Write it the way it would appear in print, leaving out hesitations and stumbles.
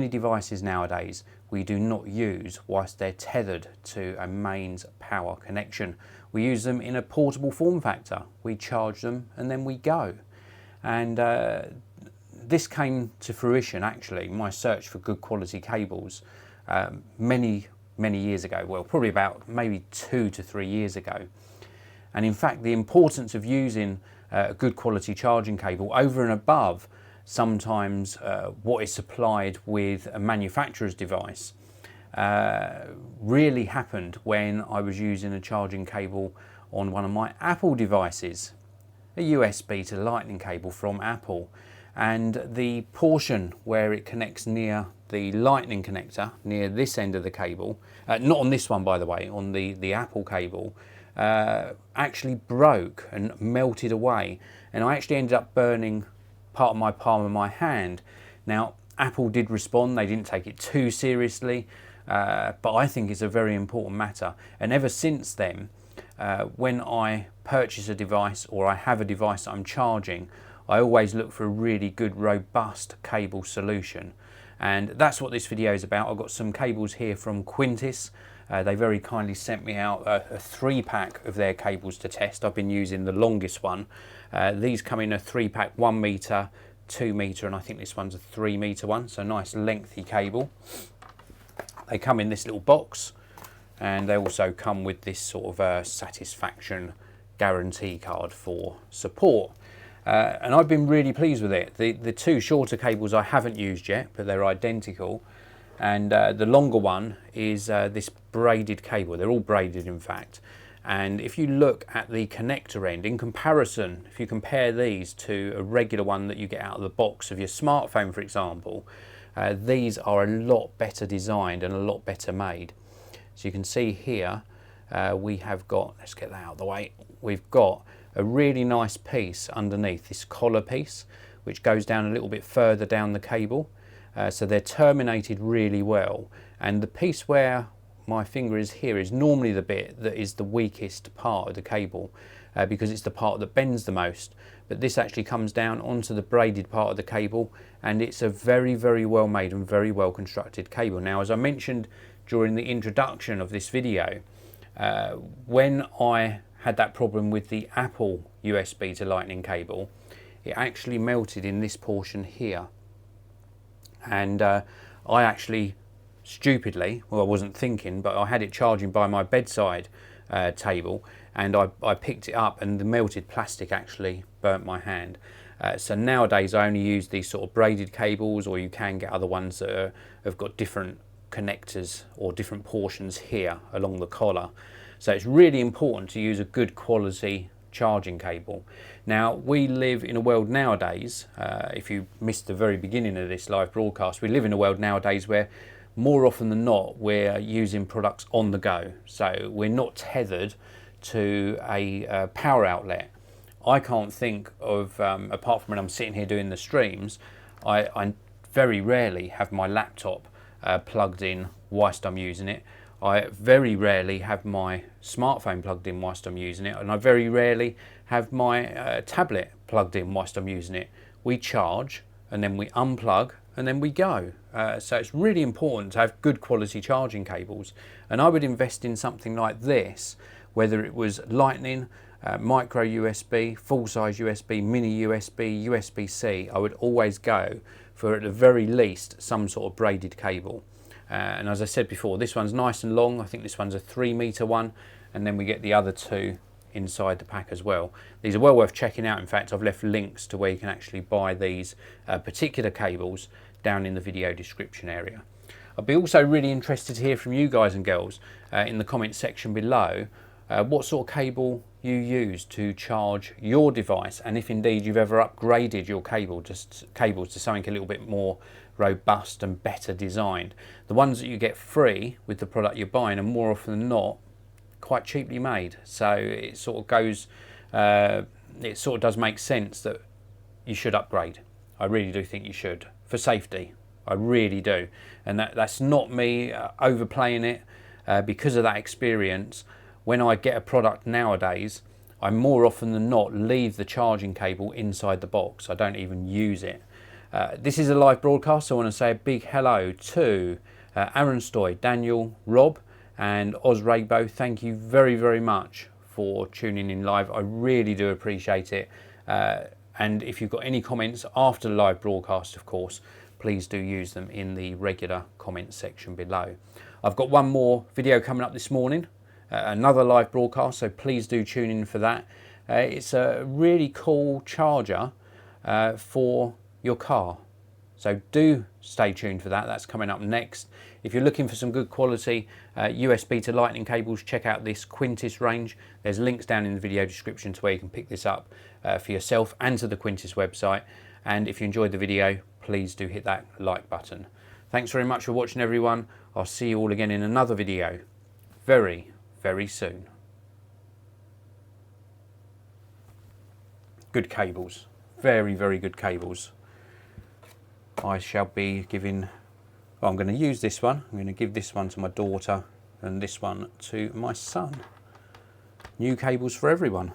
Many devices nowadays we do not use whilst they're tethered to a mains power connection. We use them in a portable form factor. We charge them and then we go. And this came to fruition actually, my search for good quality cables many years ago. Well, probably about maybe 2 to 3 years ago. And in fact, the importance of using a good quality charging cable over and above sometimes what is supplied with a manufacturer's device really happened when I was using a charging cable on one of my Apple devices, a USB to Lightning cable from Apple, and the portion where it connects near the Lightning connector, near this end of the cable, not on this one by the way, on the Apple cable, actually broke and melted away, and I actually ended up burning part of my palm of my hand. Now, Apple did respond, they didn't take it too seriously, but I think it's a very important matter. And ever since then, when I purchase a device or I have a device that I'm charging, I always look for a really good, robust cable solution. And that's what this video is about. I've got some cables here from Quntis. They very kindly sent me out a 3-pack of their cables to test. I've been using the longest one. These come in a 3-pack, 1 metre, 2 metre, and I think this one's a 3 metre one, so nice lengthy cable. They come in this little box, and they also come with this sort of satisfaction guarantee card for support. And I've been really pleased with it. The 2 shorter cables I haven't used yet, but they're identical. And the longer one is this braided cable. They're all braided in fact. And if you look at the connector end, in comparison, if you compare these to a regular one that you get out of the box of your smartphone, for example, these are a lot better designed and a lot better made. So you can see here, we have got, let's get that out of the way, we've got a really nice piece underneath, this collar piece, which goes down a little bit further down the cable. So they're terminated really well. And the piece where my finger is here is normally the bit that is the weakest part of the cable because it's the part that bends the most. But this actually comes down onto the braided part of the cable, and it's a very well made and very well constructed cable. Now, as I mentioned during the introduction of this video, when I had that problem with the Apple USB to Lightning cable, it actually melted in this portion here. And I actually stupidly, well, I wasn't thinking, but I had it charging by my bedside table, and I picked it up, and the melted plastic actually burnt my hand. So nowadays I only use these sort of braided cables, or you can get other ones that have got different connectors or different portions here along the collar. So it's really important to use a good quality charging cable. Now, we live in a world nowadays, if you missed the very beginning of this live broadcast, we live in a world nowadays where more often than not we're using products on the go. So we're not tethered to a power outlet. I can't think of, apart from when I'm sitting here doing the streams, I very rarely have my laptop plugged in whilst I'm using it. I very rarely have my smartphone plugged in whilst I'm using it, and I very rarely have my tablet plugged in whilst I'm using it. We charge and then we unplug and then we go. So it's really important to have good quality charging cables, and I would invest in something like this, whether it was Lightning, micro USB, full-size USB, mini USB, USB-C. I would always go for, at the very least, some sort of braided cable. And as I said before, this one's nice and long. I think this one's a 3 metre one, and then we get the other 2 inside the pack as well. These are well worth checking out. In fact, I've left links to where you can actually buy these particular cables down in the video description area. I'd be also really interested to hear from you guys and girls in the comment section below what sort of cable you use to charge your device, and if indeed you've ever upgraded your cables to something a little bit more robust and better designed. The ones that you get free with the product you're buying are more often than not quite cheaply made, so it sort of goes, it sort of does make sense that you should upgrade. I really do think you should, for safety. I really do, and that's not me overplaying it. Because of that experience, when I get a product nowadays, I more often than not leave the charging cable inside the box. I don't even use it. This is a live broadcast, so I want to say a big hello to Aaron Stoy, Daniel, Rob and Oz Raybo. Thank you very, very much for tuning in live. I really do appreciate it. And if you've got any comments after the live broadcast, of course, please do use them in the regular comments section below. I've got one more video coming up this morning, another live broadcast, so please do tune in for that. It's a really cool charger for your car. So do stay tuned for that. That's coming up next. If you're looking for some good quality USB to lightning cables, check out this Quntis range. There's links down in the video description to where you can pick this up for yourself and to the Quntis website. And if you enjoyed the video, please do hit that like button. Thanks very much for watching, everyone. I'll see you all again in another video very, very soon. Good cables. Very, very good cables. I shall be giving, well, I'm going to use this one. I'm going to give this one to my daughter and this one to my son. New cables for everyone.